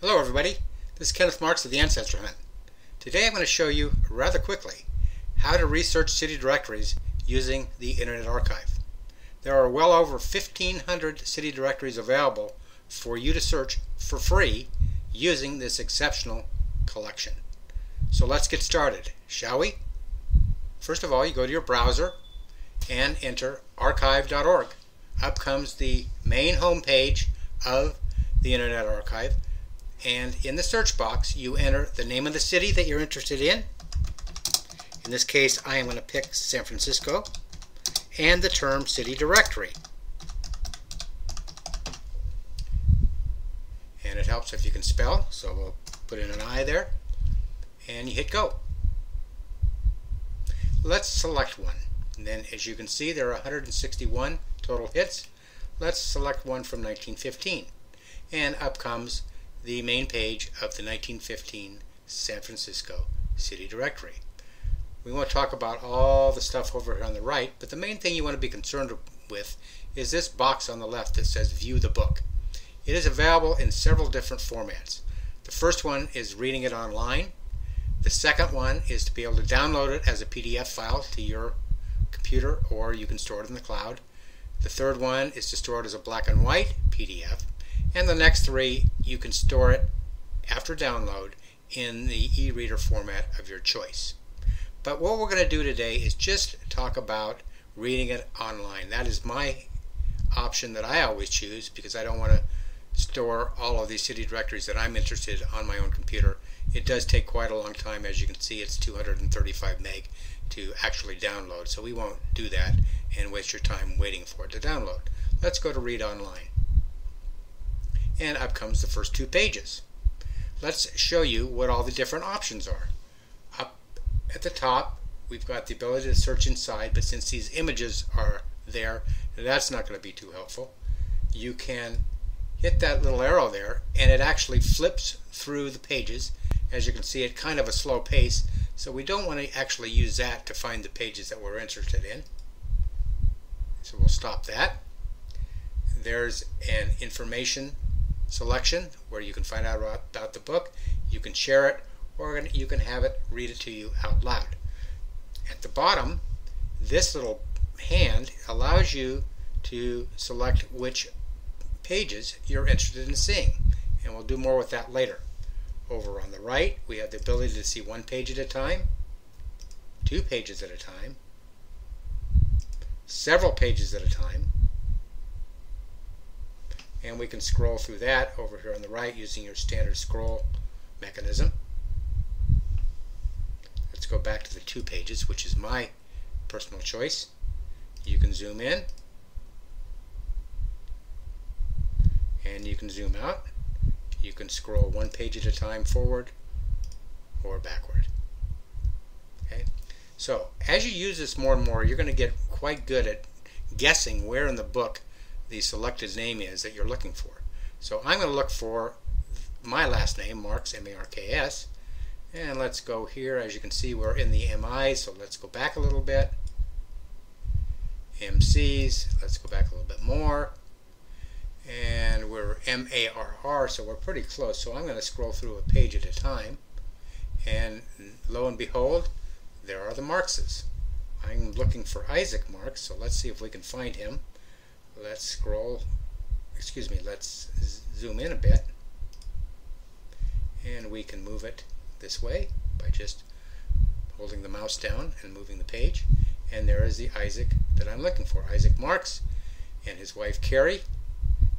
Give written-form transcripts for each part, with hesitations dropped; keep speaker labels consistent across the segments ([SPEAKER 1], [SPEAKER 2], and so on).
[SPEAKER 1] Hello everybody, this is Kenneth Marks of the Ancestor Hunt. Today I'm going to show you rather quickly how to research city directories using the Internet Archive. There are well over 1,500 city directories available for you to search for free using this exceptional collection. So let's get started, shall we? First of all, you go to your browser and enter archive.org. Up comes the main home page of the Internet Archive, and in the search box you enter the name of the city that you're interested in. In this case I am going to pick San Francisco, and the term city directory. And it helps if you can spell, so we'll put in an I there, and you hit go. Let's select one. And then, as you can see, there are 161 total hits. Let's select one from 1915. And up comes the main page of the 1915 San Francisco City Directory. We won't talk about all the stuff over here on the right, but the main thing you want to be concerned with is this box on the left that says View the Book. It is available in several different formats. The first one is reading it online. The second one is to be able to download it as a PDF file to your computer, or you can store it in the cloud. The third one is to store it as a black and white PDF. And the next three, you can store it after download in the e-reader format of your choice. But what we're going to do today is just talk about reading it online. That is my option that I always choose, because I don't want to store all of these city directories that I'm interested in on my own computer. It does take quite a long time. As you can see, it's 235 meg to actually download, so we won't do that and waste your time waiting for it to download. Let's go to read online, and up comes the first two pages. Let's show you what all the different options are. Up at the top we've got the ability to search inside, but since these images are there, that's not going to be too helpful. You can hit that little arrow there and it actually flips through the pages. As you can see, at kind of a slow pace, so we don't want to actually use that to find the pages that we're interested in. So we'll stop that. There's an information selection where you can find out about the book. You can share it, or you can have it read it to you out loud. At the bottom, this little hand allows you to select which pages you're interested in seeing, and we'll do more with that later. Over on the right, we have the ability to see one page at a time, 2 pages at a time, several pages at a time, and we can scroll through that over here on the right using your standard scroll mechanism. Let's go back to the 2 pages, which is my personal choice. You can zoom in and you can zoom out. You can scroll 1 page at a time forward or backward. Okay? So as you use this more and more, you're going to get quite good at guessing where in the book the selected name is that you're looking for. So I'm going to look for my last name, Marks, M-A-R-K-S, and let's go here. As you can see, we're in the MIs, so let's go back a little bit. MCs, let's go back a little bit more. And we're MARR, so we're pretty close. So I'm going to scroll through a page at a time, and lo and behold, there are the Markses. I'm looking for Isaac Marks, so let's see if we can find him. Let's scroll, let's zoom in a bit, and we can move it this way by just holding the mouse down and moving the page, and there is the Isaac that I'm looking for, Isaac Marks, and his wife Carrie.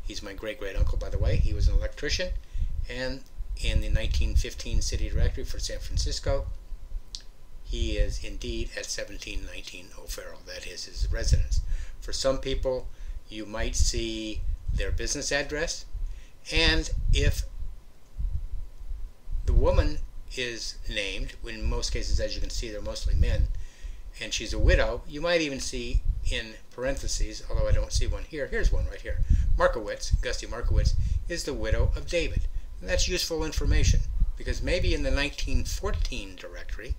[SPEAKER 1] He's my great-great-uncle, by the way. He was an electrician, and in the 1915 City Directory for San Francisco, he is indeed at 1719 O'Farrell. That is his residence. For some people, you might see their business address, and if the woman is named, in most cases, as you can see, they're mostly men, and she's a widow, you might even see in parentheses, although I don't see one here. Here's one right here. Markowitz, Gusty Markowitz, is the widow of David. And that's useful information, because maybe in the 1914 directory,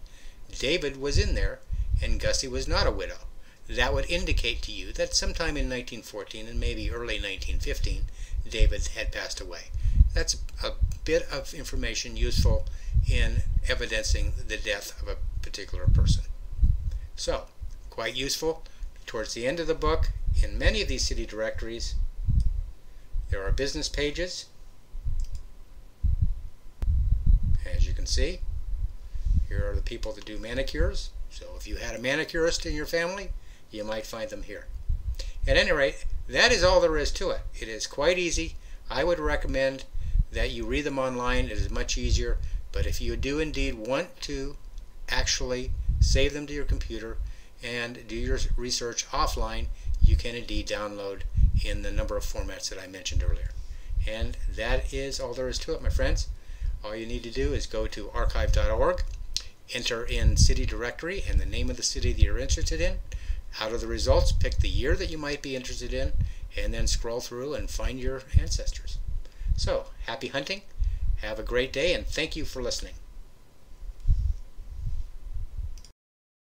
[SPEAKER 1] David was in there and Gussie was not a widow. That would indicate to you that sometime in 1914 and maybe early 1915, David had passed away. That's a bit of information useful in evidencing the death of a particular person. So, quite useful. Towards the end of the book, in many of these city directories, there are business pages. As you can see, here are the people that do manicures. So if you had a manicurist in your family, you might find them here. At any rate, that is all there is to it. It is quite easy. I would recommend that you read them online. It is much easier. But if you do indeed want to actually save them to your computer and do your research offline, you can indeed download in the number of formats that I mentioned earlier. And that is all there is to it, my friends. All you need to do is go to archive.org, enter in City Directory and the name of the city that you're interested in. Out of the results, pick the year that you might be interested in, and then scroll through and find your ancestors. So, happy hunting, have a great day, and thank you for listening.